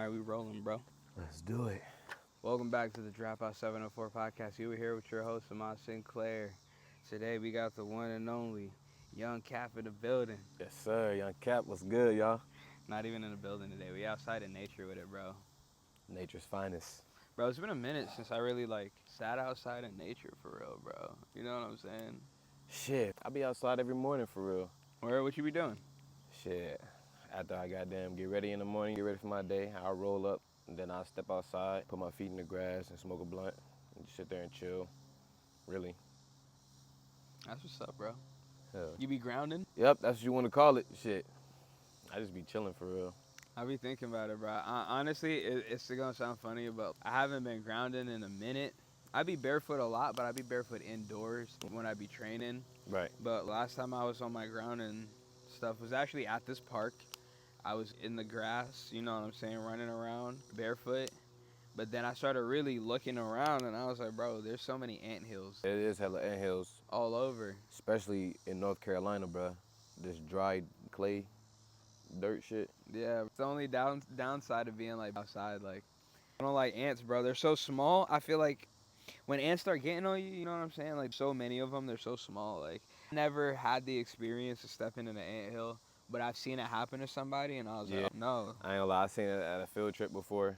right, we rolling, bro. Let's do it. Welcome back to the Dropout 704 podcast. You were here with your host, Ahmad Sinclair. Today we got the one and only Young Cap in the building. Yes, sir. Young Cap, what's good, y'all? Not even in the building today. We outside in nature with it, bro. Nature's finest. Bro, it's been a minute since I really sat outside in nature for real, bro. You know what I'm saying? Shit, I be outside every morning for real. What you be doing? Shit, after I goddamn get ready in the morning, get ready for my day, I'll roll up, and then I'll step outside, put my feet in the grass, and smoke a blunt, and just sit there and chill. Really. That's what's up, bro. Hell. You be grounding? Yep, that's what you want to call it. Shit, I just be chilling for real. I be thinking about it, bro. Honestly, it's gonna sound funny, but I haven't been grounding in a minute. I be barefoot a lot, but I be barefoot indoors when I be training. Right. But last time I was on my grounding stuff was actually at this park. I was in the grass, you know what I'm saying, running around barefoot. But then I started really looking around, and I was like, bro, there's so many anthills It is hella anthills, all over. especially in North Carolina, bro. This dry clay, dirt shit. Yeah, it's the only downside of being outside. I don't like ants, bro. They're so small. I feel like when ants start getting on you, you know what I'm saying? So many of them, they're so small. I never had the experience of stepping in an anthill, but I've seen it happen to somebody, and I was like, oh, no. I ain't gonna lie, I seen it at a field trip before,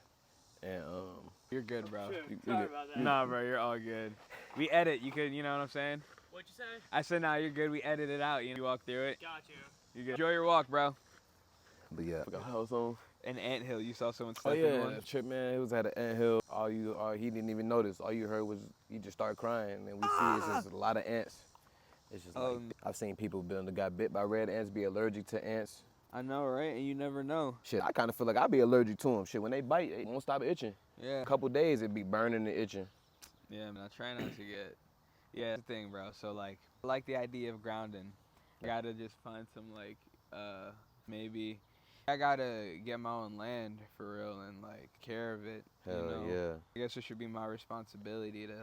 and You're good, bro. Sorry about that. Nah, bro, you're all good. We edit. You could, you know what I'm saying? What'd you say? I said, nah, you're good. We edit it out. You walk through it. Got you. You're good. Enjoy your walk, bro. but yeah, forgot how it's on. An anthill. You saw someone Oh step in yeah, one? the trip, man. It was at an anthill. He didn't even notice. All you heard was he just started crying, and we see it's just a lot of ants. It's just I've seen people that got bit by red ants be allergic to ants. I know, right? And you never know. Shit, I kind of feel like I'd be allergic to them. Shit, when they bite, it won't stop itching. Yeah. A couple days, it'd be burning and itching. Yeah, man. I try not to get. Yeah, that's the thing, bro. So I like the idea of grounding. I gotta just find some maybe. I gotta get my own land for real and care of it. Hell you know? yeah. I guess it should be my responsibility to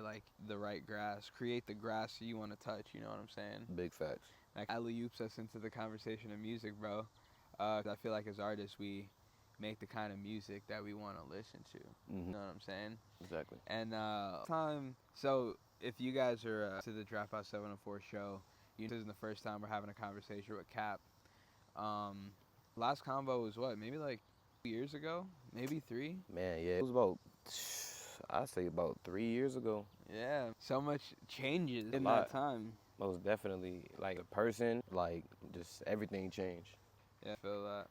the right grass, create the grass you want to touch. You know what I'm saying? Big facts. Alley-oops us into the conversation of music, bro. I feel like as artists we make the kind of music that we want to listen to. Mm-hmm. You know what I'm saying? Exactly. And so if you guys are to the Dropout 704 show, this isn't the first time we're having a conversation with Cap. Last convo was what? Maybe 2 years ago? Maybe 3? Man, yeah. It was about, I'd say about 3 years ago. Yeah. So much changes in lot. that time. Most definitely. Like a person, just everything changed. Yeah, I feel that.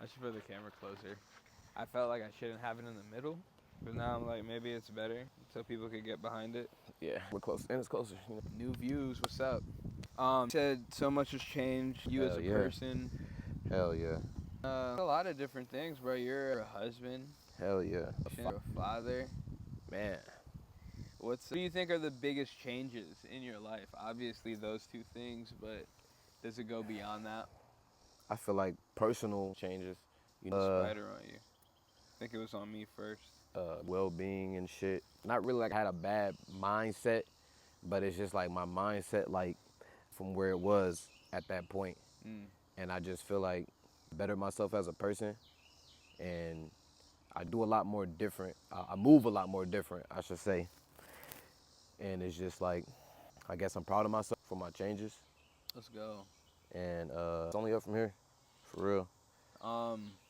I should put the camera closer. I felt like I shouldn't have it in the middle, but now I'm like, maybe it's better so people could get behind it. Yeah, we're close, and it's closer. You know? New views, what's up? Said so much has changed. You Hell as a yeah. person. Hell yeah. A lot of different things, bro. You're a husband. Hell yeah. You're a father. Man. What do you think are the biggest changes in your life? Obviously those two things, but does it go beyond that? I feel like personal changes. Spider on you. I think it was on me first. Well-being and shit. Not really I had a bad mindset, but it's just my mindset from where it was at that point. And I just feel like better myself as a person, and I do a lot more different. I move a lot more different, I should say. And it's just I guess I'm proud of myself for my changes. Let's go. And it's only up from here, for real.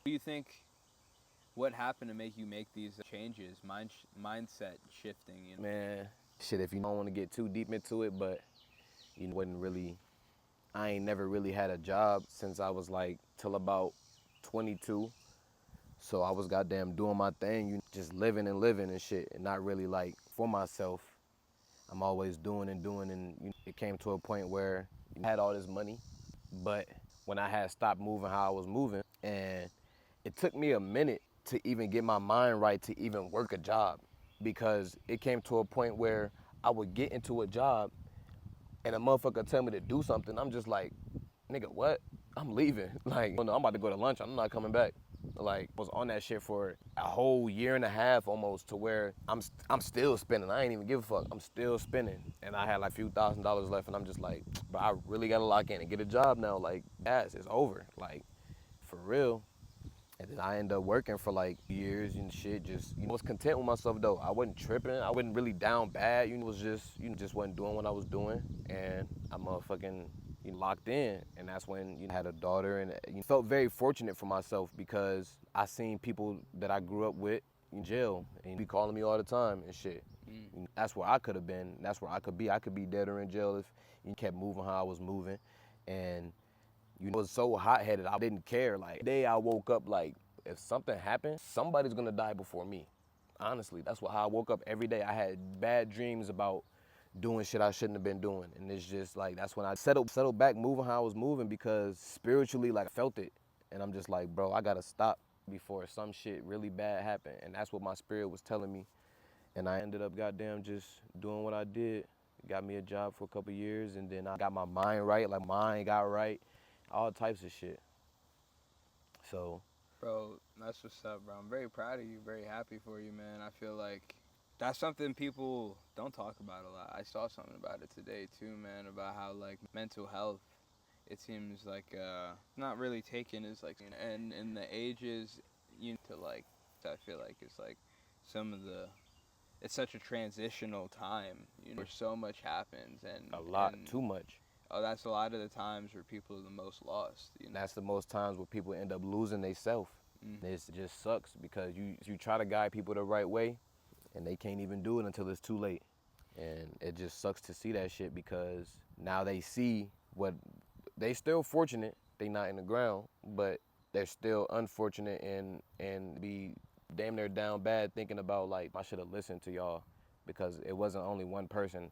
Do you think what happened to make you make these changes, mindset shifting? You know? Man, shit, if you don't want to get too deep into it, but I ain't never really had a job since I was till about 22. So I was goddamn doing my thing, just living and shit, and not really for myself. I'm always doing, and it came to a point where I had all this money, but when I had stopped moving how I was moving, and it took me a minute to even get my mind right to even work a job, because it came to a point where I would get into a job and a motherfucker tell me to do something, I'm just like, nigga, what? I'm leaving. Oh no, I'm about to go to lunch, I'm not coming back. I was on that shit for a whole year and a half almost, to where I'm still spending. I ain't even give a fuck. I'm still spending. And I had a few $1,000s left, and I'm just like, but I really gotta lock in and get a job now. Yes, it's over. For real. And then I ended up working for like years and shit. Just was content with myself though. I wasn't tripping. I wasn't really down bad. Was just just wasn't doing what I was doing, and I motherfucking locked in. And that's when had a daughter, and felt very fortunate for myself because I seen people that I grew up with in jail and be calling me all the time and shit. That's where I could have been. That's where I could be. I could be dead or in jail if you kept moving how I was moving, and was so hot-headed, I didn't care. Like, the day I woke up, like, if something happened, somebody's gonna die before me. Honestly, that's how I woke up every day. I had bad dreams about doing shit I shouldn't have been doing. And it's just like, that's when I settled back moving how I was moving because spiritually, like, I felt it. And I'm just like, bro, I gotta stop before some shit really bad happened. And that's what my spirit was telling me. And I ended up goddamn just doing what I did. Got me a job for a couple years, and then I got my mind right, like mind got right, all types of shit. So, Bro, that's what's up, bro. I'm very proud of you, very happy for you, man. I feel like that's something people don't talk about a lot. I saw something about it today too, man, about how like mental health, it seems like not really taken as like, and in the ages to like, I feel like it's like some of the, it's such a transitional time, where so much happens, a lot, and too much. oh, that's a lot of the times where people are the most lost. That's the most times where people end up losing themselves. Mm. It just sucks because you try to guide people the right way, and they can't even do it until it's too late. And it just sucks to see that shit because now they see what they still fortunate they not in the ground, but they're still unfortunate and be damn near down bad thinking about like I should have listened to y'all because it wasn't only one person,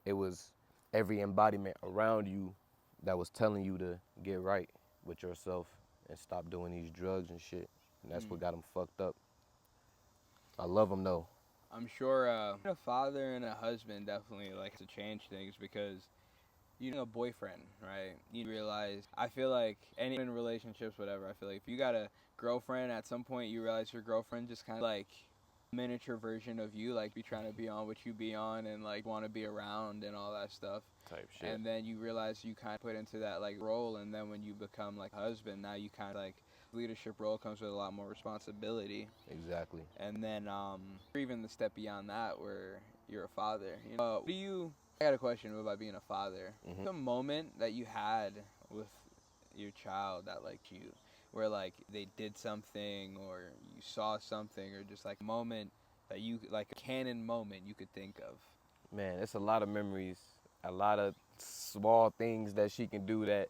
it was every embodiment around you that was telling you to get right with yourself and stop doing these drugs and shit. And that's what got them fucked up. I love them though. I'm sure a father and a husband definitely like to change things because a boyfriend, right? You realize, I feel like any in relationships, whatever, I feel like if you got a girlfriend, at some point you realize your girlfriend just kind of like miniature version of you, like be trying to be on what you be on and like want to be around and all that stuff. Type shit. And then you realize you kind of put into that like role, and then when you become like a husband, now you kind of like leadership role comes with a lot more responsibility. Exactly. And then even the step beyond that where you're a father. I got a question about being a father. The moment that you had with your child that like you, where like they did something or you saw something, or just like a moment that you, like a canon moment you could think of. Man, it's a lot of memories, a lot of small things that she can do that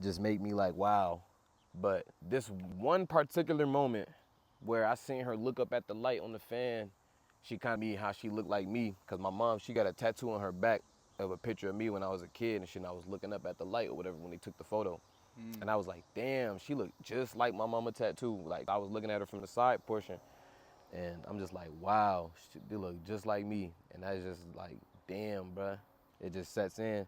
just make me like, wow. But this one particular moment where I seen her look up at the light on the fan, she kind of me how she looked like me, because my mom, she got a tattoo on her back of a picture of me when I was a kid and shit, and I was looking up at the light or whatever when they took the photo. And I was like, damn, she looked just like my mama tattoo. Like, I was looking at her from the side portion, and I'm just like, wow, they look just like me. And that's just like, damn, bruh. It just sets in.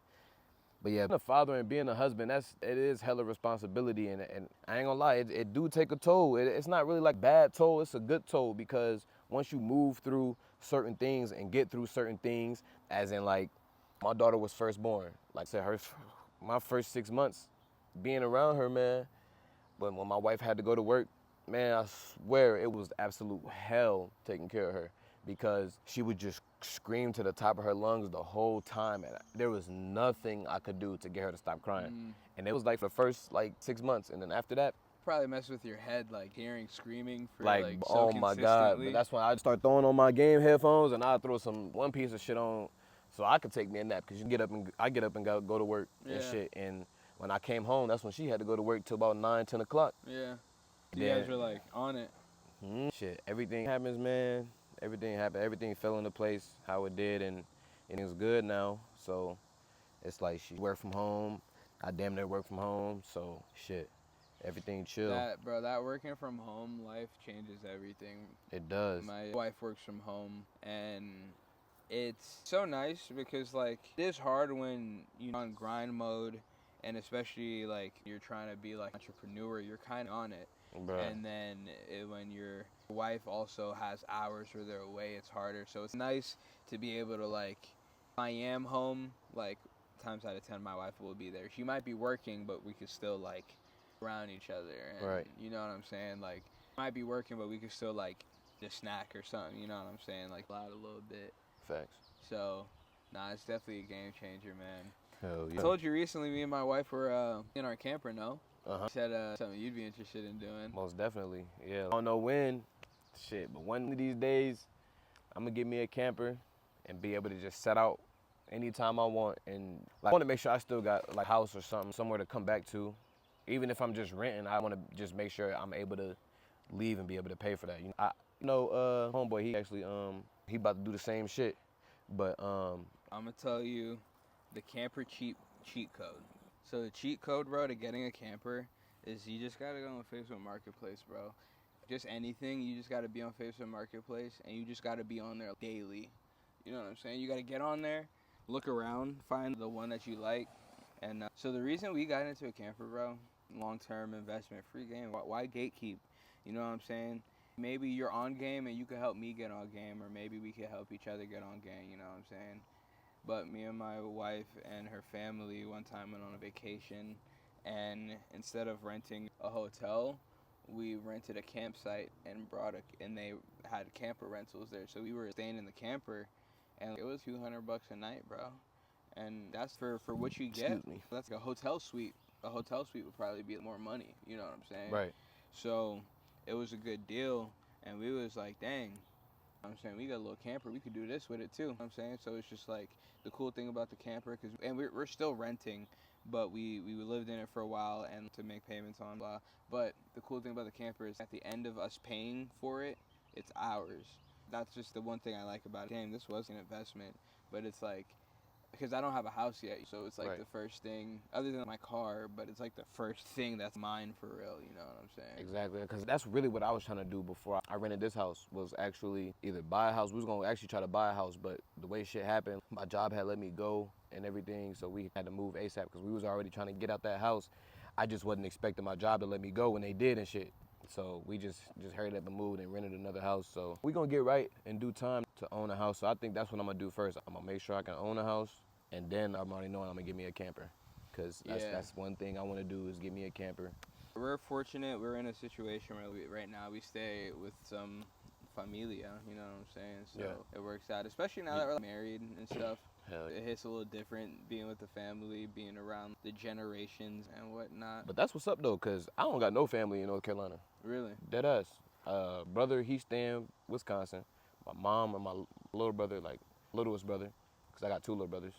But yeah, being a father and being a husband, it is hella responsibility. And I ain't gonna lie, it do take a toll. It's not really like bad toll, it's a good toll, because once you move through certain things and get through certain things, as in like, my daughter was first born. Like I said, my first 6 months being around her, man, but when my wife had to go to work, man, I swear it was absolute hell taking care of her, because she would just scream to the top of her lungs the whole time, and there was nothing I could do to get her to stop crying. And it was like for the first like 6 months, and then after that, Probably mess with your head, like hearing screaming for like, like so oh my God. But that's when I'd start throwing on my game headphones and I'd throw one piece of shit on so I could take me a nap, because I get up and go to work and shit. And when I came home, that's when she had to go to work till about 9, 10 o'clock. Yeah. You guys were like on it. Shit, everything happens, man. Everything happened. Everything fell into place how it did, and it's good now. So it's like she work from home. I damn near work from home. So shit, everything chill. That working from home life changes everything. It does. My wife works from home, and it's so nice because like it is hard when you're on grind mode, and especially like you're trying to be like entrepreneur, you're kind of on it. Bruh. And then when your wife also has hours where they're away, it's harder. So it's nice to be able to like, if I am home, like times out of 10 my wife will be there. She might be working, but we could still like around each other. And Right. you know what I'm saying? Like, might be working, but we could still, like, just snack or something. You know what I'm saying? Like, loud a little bit. Facts. So, nah, it's definitely a game changer, man. Hell I yeah. told you recently, me and my wife were in our camper, no? Uh-huh. You said something you'd be interested in doing. Most definitely. Yeah. I don't know when, shit, but one of these days, I'm gonna get me a camper and be able to just set out anytime I want. And like, I want to make sure I still got like a house or something, somewhere to come back to. Even if I'm just renting, I want to just make sure I'm able to leave and be able to pay for that. Homeboy, he actually he about to do the same shit, but I'm gonna tell you the camper cheat code. So the cheat code, bro, to getting a camper is you just gotta go on Facebook Marketplace, bro. Just anything, you just gotta be on Facebook Marketplace, and you just gotta be on there daily. You know what I'm saying? You gotta get on there, look around, find the one that you like. And so the reason we got into a camper, bro, long-term investment, free game. Why gatekeep? You know what I'm saying? Maybe you're on game and you could help me get on game, or maybe we could help each other get on game. You know what I'm saying? But me and my wife and her family one time went on a vacation, and instead of renting a hotel, we rented a campsite and and they had camper rentals there. So we were staying in the camper, and it was $200 a night, bro. And that's for what you get. Excuse me. That's like a hotel suite. A hotel suite would probably be more money. You know what I'm saying? right. So it was a good deal, and we was like, dang. I'm saying we got a little camper, we could do this with it too. I'm saying, so it's just like the cool thing about the camper, and we're still renting, but we lived in it for a while and to make payments on blah. But the cool thing about the camper is at the end of us paying for it, it's ours. That's just the one thing I like about it. Damn, this was an investment, but it's like, because I don't have a house yet, so it's like Right. the first thing, other than my car, but it's like the first thing that's mine for real, you know what I'm saying? Exactly, because that's really what I was trying to do before I rented this house, was actually either buy a house. We was going to actually try to buy a house, but the way shit happened, my job had let me go and everything, so we had to move ASAP because we was already trying to get out that house. I just wasn't expecting my job to let me go when they did and shit. So we just hurried up and moved and rented another house. So we going to get right in due time to own a house. So I think that's what I'm going to do first. I'm going to make sure I can own a house, and then I'm already knowing I'm going to get me a camper. Because that's one thing I want to do is get me a camper. We're fortunate. We're in a situation where right now we stay with some familia, you know what I'm saying? So Yeah. it works out, especially now that we're married and stuff. Hell yeah. It hits a little different being with the family, being around the generations and whatnot. But that's what's up though, because I don't got no family in North Carolina. Really? Dead ass. Brother, he stay in Wisconsin. My mom and my little brother, like littlest brother, because I got two little brothers.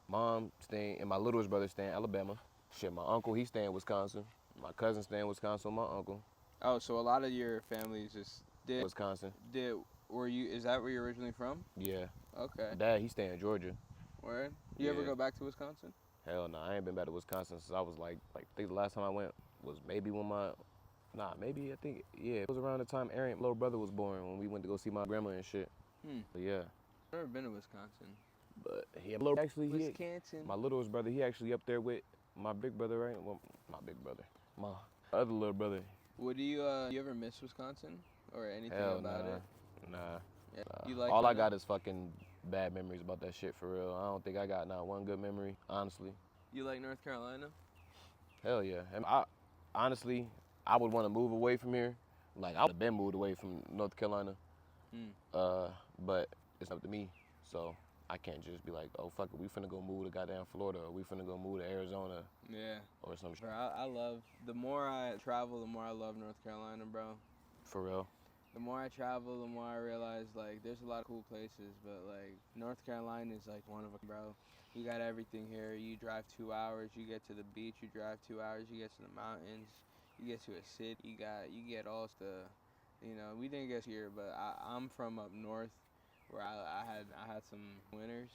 Mom staying, and my littlest brother stay in Alabama. Shit, my uncle, he stay in Wisconsin. My cousin stay in Wisconsin with my uncle. Oh, so a lot of your families just Wisconsin. Is that where you're originally from? Yeah. Okay. Dad, he stay in Georgia. Word? You ever Yeah. go back to Wisconsin? Hell no, I ain't been back to Wisconsin since I was like I think the last time I went was maybe when it was around the time Aaron's little brother was born, when we went to go see my grandma and shit. But yeah. I've never been to Wisconsin. But Wisconsin. my littlest brother, he actually up there with my big brother, right? Well, my big brother. My other little brother. What do you ever miss Wisconsin or anything Hell about nah. it? Nah. Yeah. Nah. You like All it I now? got is fucking bad memories about that shit for real. I don't think I got not one good memory, honestly. You like North Carolina? Hell yeah. And honestly, I would want to move away from here. Like, I would have been moved away from North Carolina. But it's up to me. So I can't just be like, oh, fuck it, we finna go move to goddamn Florida, or we finna go move to Arizona. Yeah. Or some shit. Bro, I love, the more I travel, the more I love North Carolina, bro. For real. The more I travel, the more I realize, like, there's a lot of cool places, but, like, North Carolina is, like, one of them, bro. You got everything here. You drive 2 hours, you get to the beach. You drive 2 hours, you get to the mountains. You get to a city. You get all the, you know, we didn't get here, but I'm from up north, where I had some winters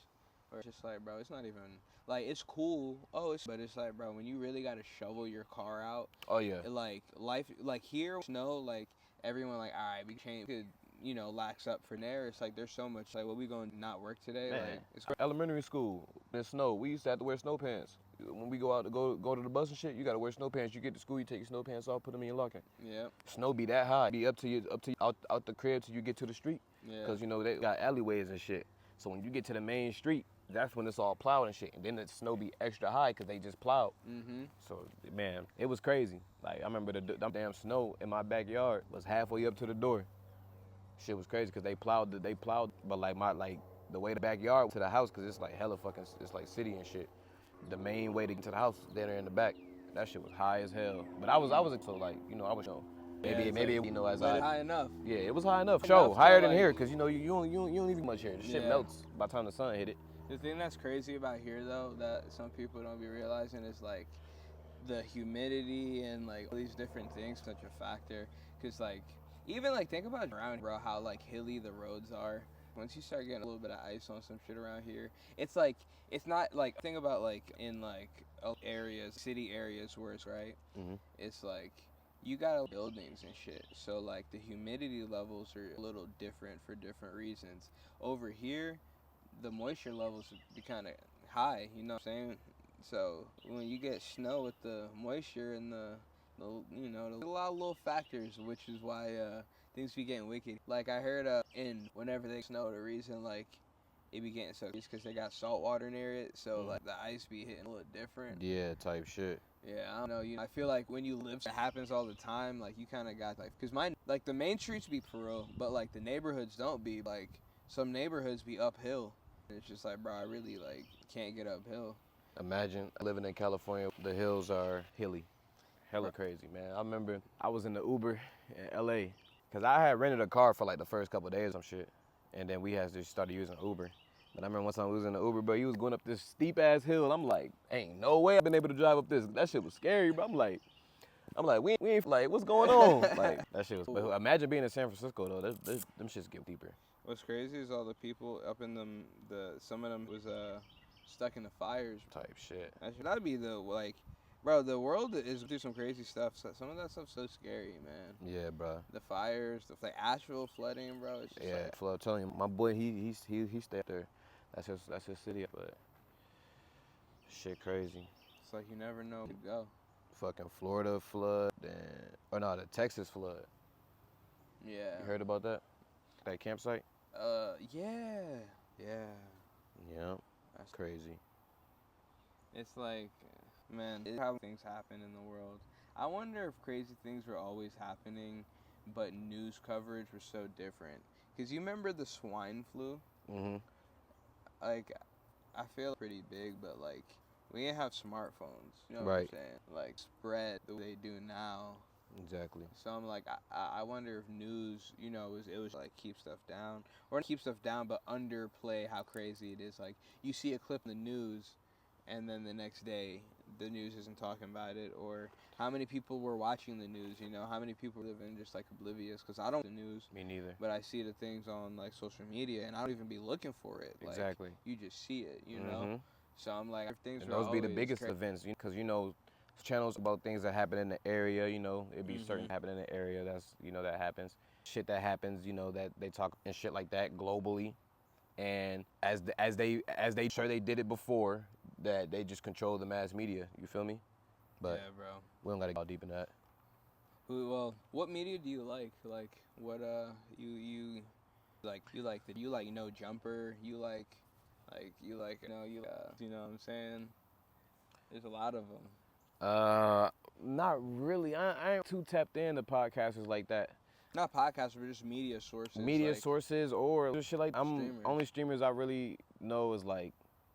where it's just like, bro, it's not even, like, it's cool. But it's like, bro, when you really got to shovel your car out. Oh, yeah. Like, life, like, here, snow, like, everyone, like, all right, we could, you know, lax up for there. It's like, there's so much, like, what we going to not work today? Man, Like, it's elementary school, in the snow, we used to have to wear snow pants. When we go out to go to the bus and shit, you gotta wear snow pants. You get to school, you take your snow pants off, put them in your locker. Yeah. Snow be that high, be up to out the crib till you get to the street. Yeah. Cause you know they got alleyways and shit. So when you get to the main street, that's when it's all plowed and shit. And then the snow be extra high because they just plowed. Mm-hmm. So, man, it was crazy. Like, I remember the damn snow in my backyard was halfway up to the door. Shit was crazy because they plowed, but like the way the backyard to the house, because it's like hella fucking, it's like city and shit. The main way to get to the house, there in the back, that shit was high as hell. But I was so like, I was, maybe, as but high enough. yeah, it was high enough. Enough Higher to, than like, here, because, you don't even much here. The shit Yeah. melts by the time the sun hit it. The thing that's crazy about here, though, that some people don't be realizing is, like, the humidity and, like, all these different things such a factor. Because, like, even, like, think about around, bro, how, like, hilly the roads are. Once you start getting a little bit of ice on some shit around here, it's, like, it's not, like, think about, like, in, like, areas, city areas where it's, right? Mm-hmm. It's, like, you got buildings and shit. So, like, the humidity levels are a little different for different reasons. Over here, the moisture levels would be kind of high, you know what I'm saying? So when you get snow with the moisture and the there's a lot of little factors, which is why things be getting wicked. Like I heard in whenever they snow, the reason like it be getting so is because they got salt water near it, so like the ice be hitting a little different. Yeah, type shit. Yeah, I don't know. I feel like when you live, it happens all the time. Like you kind of got like, cause mine like the main streets be for real, but like the neighborhoods don't be. Like some neighborhoods be uphill. It's just like, bro, I really like can't get uphill. Imagine living in California, the hills are hilly. Hella crazy, man. I remember I was in the Uber in LA, because I had rented a car for like the first couple of days or some shit. And then we had just started using Uber. But I remember one time we was in the Uber, but he was going up this steep ass hill. I'm like, ain't no way I've been able to drive up this. That shit was scary, bro. I'm like, we ain't like, what's going on? Like, that shit was, but imagine being in San Francisco though, them shits get deeper. What's crazy is all the people up in them, some of them was stuck in the fires. Type shit. That'd be the, like, bro, the world is through some crazy stuff. So some of that stuff's so scary, man. Yeah, bro. The fires, like Asheville flooding, bro. It's just Yeah, like, flood. I'm telling you, my boy, he stayed there. That's his city, but shit crazy. it's like you never know where to go. Fucking Florida flood, or no, the Texas flood. Yeah. You heard about that? That campsite? Yeah. Yeah. That's crazy. It's like, man, it's how things happen in the world. I wonder if crazy things were always happening, but news coverage was so different. Because you remember the swine flu? Mm-hmm. Like, I feel pretty big, but, like, we didn't have smartphones. You know what Right. I'm saying? Like, spread the way they do now. Exactly. So I'm like, I wonder if news, it was like keep stuff down. Or keep stuff down, but underplay how crazy it is. Like, you see a clip in the news, and then the next day, the news isn't talking about it. Or how many people were watching the news, how many people live in just, like, oblivious. Because I don't watch the news. Me neither. But I see the things on, like, social media, and I don't even be looking for it. Like, Exactly. you just see it, know? Mm-hmm. So I'm like, things And are those be the always biggest events, because channels about things that happen in the area. It'd be certain happen in the area that's that happens. Shit that happens, that they talk and shit like that globally. And as they sure they did it before, that they just control the mass media. You feel me? But yeah, bro. we don't gotta go deep in that. Well, what media do you like? Like, what you like No Jumper? You like you know what I'm saying? There's a lot of them. Not really. I ain't too tapped into podcasters like that. Not podcasts, but just media sources. Media sources or just shit like Streamers. Only streamers I really know is like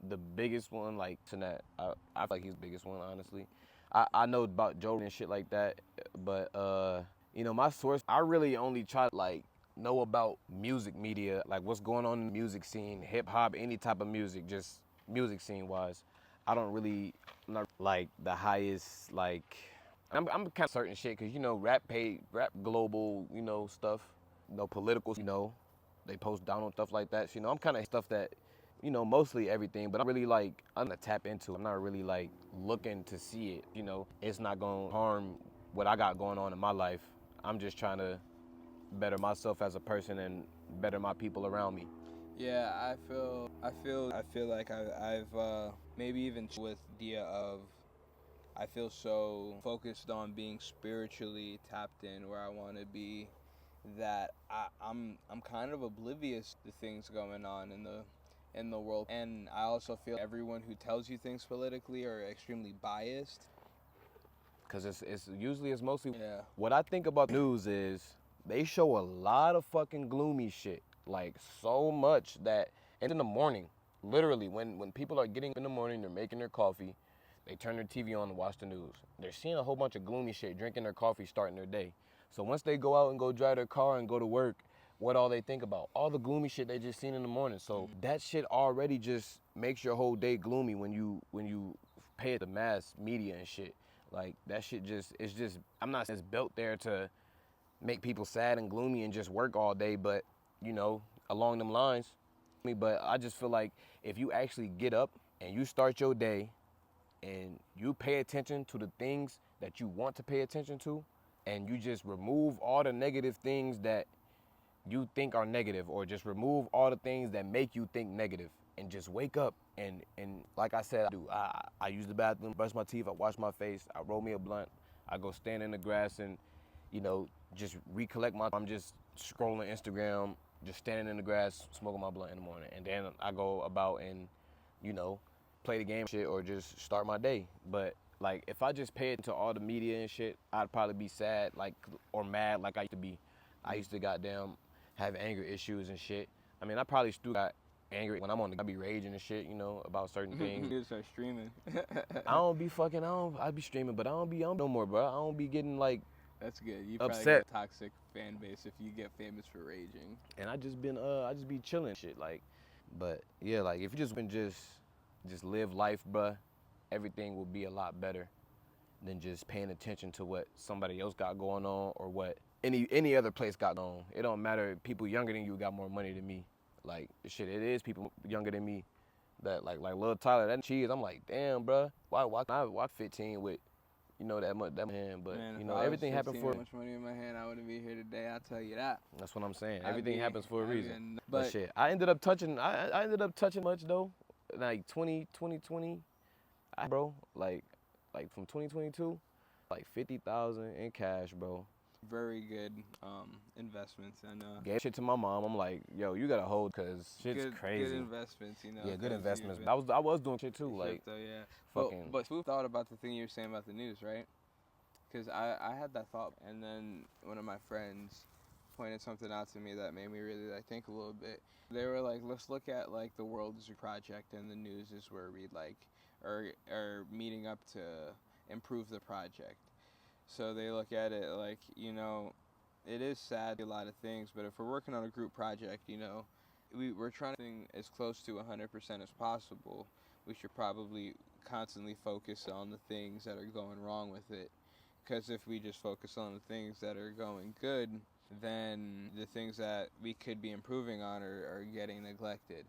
the biggest one, like Tonight. I feel like he's the biggest one, honestly. I know about Joe and shit like that, but my source, I really only try to like know about music media, like what's going on in the music scene, hip hop, any type of music, just music scene wise. I don't really, I'm not like the highest, like, I'm kind of certain shit, cause rap global, stuff, political, they post down on stuff like that. So, I'm kind of stuff that, mostly everything, but I'm really like, I'm gonna tap into. I'm not really like looking to see it, it's not gonna harm what I got going on in my life. I'm just trying to better myself as a person and better my people around me. Yeah, I feel like I've maybe even with the idea of I feel so focused on being spiritually tapped in where I want to be that I'm kind of oblivious to things going on in in the world. And I also feel everyone who tells you things politically are extremely biased. Because it's usually it's mostly Yeah. what I think about news is they show a lot of fucking gloomy shit, like so much that and in the morning, literally when people are getting in the morning, they're making their coffee, they turn their TV on and watch the news. They're seeing a whole bunch of gloomy shit, drinking their coffee, starting their day. So once they go out and go drive their car and go to work, what all they think about? All the gloomy shit they just seen in the morning. So that shit already just makes your whole day gloomy when you pay the mass media and shit. Like that shit it's just I'm not it's built there to make people sad and gloomy and just work all day, but you know, along them lines. But I just feel like if you actually get up and you start your day and you pay attention to the things that you want to pay attention to and you just remove all the negative things that you think are negative or just remove all the things that make you think negative and just wake up and like I said, I use the bathroom, brush my teeth, I wash my face, I roll me a blunt, I go stand in the grass and, you know, just recollect I'm just scrolling Instagram, just standing in the grass, smoking my blunt in the morning. And then I go about and, you know, play the game shit or just start my day. But like if I just paid to all the media and shit, I'd probably be sad like or mad like I used to be. I used to goddamn have anger issues and shit. I mean, I probably still got angry when I'm on the, I be raging and shit, you know, about certain things. You start streaming. I be streaming, but I don't be on no more, bro. I don't be getting like That's good. You upset. probably get a toxic fan base if you get famous for raging. And I just be chilling shit like, but yeah, like if you just live life, bruh, everything will be a lot better than just paying attention to what somebody else got going on or what any other place got on. It don't matter. People younger than you got more money than me. Like shit, it is people younger than me that like Lil Tyler, that cheese. I'm like, damn, bruh, why 15 with, you know, that much hand? But Man, you if know, I was everything happened 15 for. with much money in my hand, I wouldn't be here today. I'll tell you that. That's what I'm saying. I'd Everything be- happens for a I'd be reason. a- But shit, I ended up touching much though. Like 2020, bro. Like from 2022, like 50,000 in cash, bro. Very good investments and Gave shit to my mom. I'm like, yo, you gotta hold, cause shit's crazy. Good investments, you know. Yeah, good 'cause investments. you've I was doing shit too, been- like though, yeah. fucking. But who thought about the thing you were saying about the news, right? Because I had that thought, and then one of my friends pointed something out to me that made me really like think a little bit. They were like, let's look at like the world as a project, and the news is where we like are meeting up to improve the project. So they look at it like, you know, it is sad, a lot of things, but if we're working on a group project, you know, we're trying to think as close to 100% as possible. We should probably constantly focus on the things that are going wrong with it. Because if we just focus on the things that are going good, then the things that we could be improving on are getting neglected.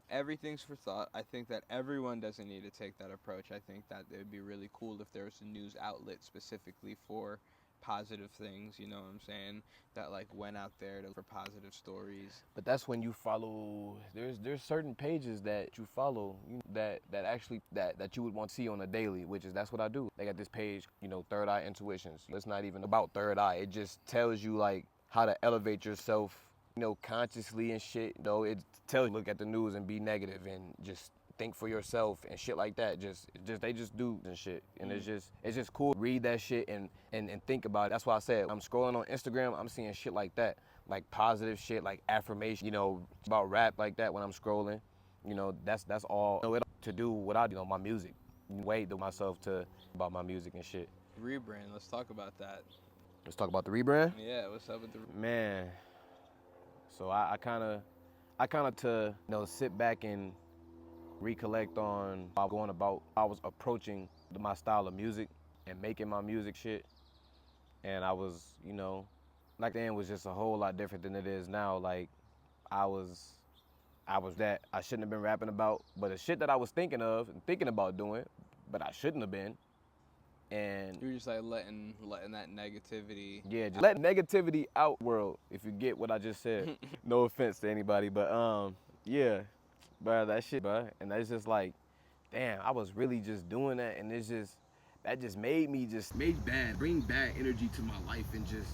Everything's for thought. I think that everyone doesn't need to take that approach. I think that it would be really cool if there was a news outlet specifically for positive things, you know what I'm saying, that like went out there for positive stories. But that's when you follow. There's certain pages that you follow that actually that you would want to see on a daily, which is that's what I do. They got this page, you know, Third Eye Intuitions. It's not even about third eye. It just tells you like how to elevate yourself, you know, consciously and shit. You know, it tells you look at the news and be negative and just think for yourself and shit like that. They just do and shit. And it's just cool. Read that shit and think about it. That's why I said I'm scrolling on Instagram, I'm seeing shit like that. Like positive shit, like affirmation, you know, about rap like that when I'm scrolling. You know, that's all, you know, to do what I do, you know, my music. Wait to myself to about my music and shit. Rebrand, let's talk about that. Let's talk about the rebrand. Yeah, what's up with the Man, so I kind of to, you know, sit back and recollect on how going about I was approaching my style of music and making my music shit. And I was, you know, like then was just a whole lot different than it is now. Like I was that I shouldn't have been rapping about, but the shit that I was thinking of and thinking about doing, but I shouldn't have been. And you're just like letting that negativity. yeah, just let negativity out world, if you get what I just said. No offense to anybody, but yeah, bro, that shit, bro. And that's just like, damn, I was really just doing that, and that just made me bring bad energy to my life, and just